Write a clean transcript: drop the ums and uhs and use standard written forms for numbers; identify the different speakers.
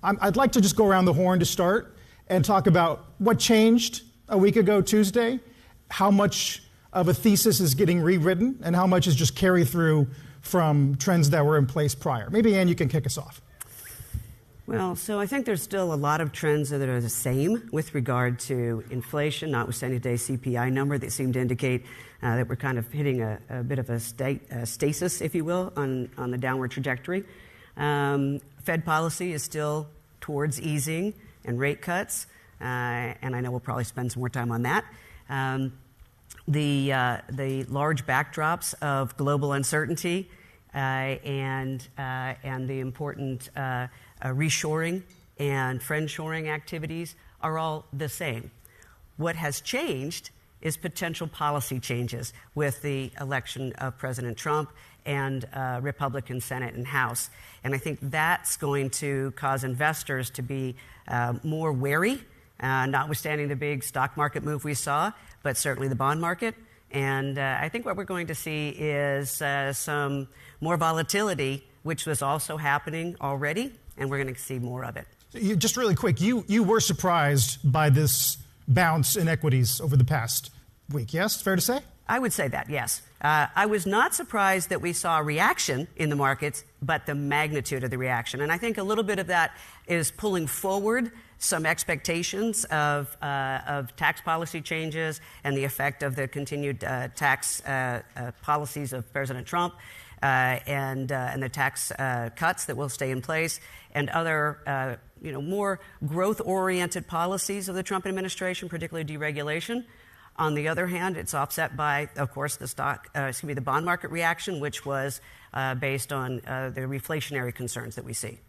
Speaker 1: I'd like to just go around the horn to start and talk about what changed a week ago Tuesday, how much of a thesis is getting rewritten, and how much is just carry through from trends that were in place prior. Maybe, Anne, you can kick us off.
Speaker 2: Well, so I think there's still a lot of trends that are the same with regard to inflation, notwithstanding today's CPI number that seem to indicate that we're kind of hitting a bit of a stasis, if you will, on the downward trajectory. Fed policy is still towards easing and rate cuts, and I know we'll probably spend some more time on that. The large backdrops of global uncertainty and the important reshoring and friendshoring activities are all the same. What has changed is potential policy changes with the election of President Trump and Republican Senate and House. And I think that's going to cause investors to be more wary, notwithstanding the big stock market move we saw, but certainly the bond market. And I think what we're going to see is some more volatility, which was also happening already, and we're going to see more of it.
Speaker 1: Just really quick, you were surprised by this bounce in equities over the past week, yes? Fair to say?
Speaker 2: I would say that, yes. I was not surprised that we saw a reaction in the markets, but the magnitude of the reaction. And I think a little bit of that is pulling forward some expectations of tax policy changes and the effect of the continued tax policies of President Trump and the tax cuts that will stay in place and other more growth-oriented policies of the Trump administration, particularly deregulation. On the other hand, it's offset by, of course, the bond market reaction, which was based on the reflationary concerns that we see.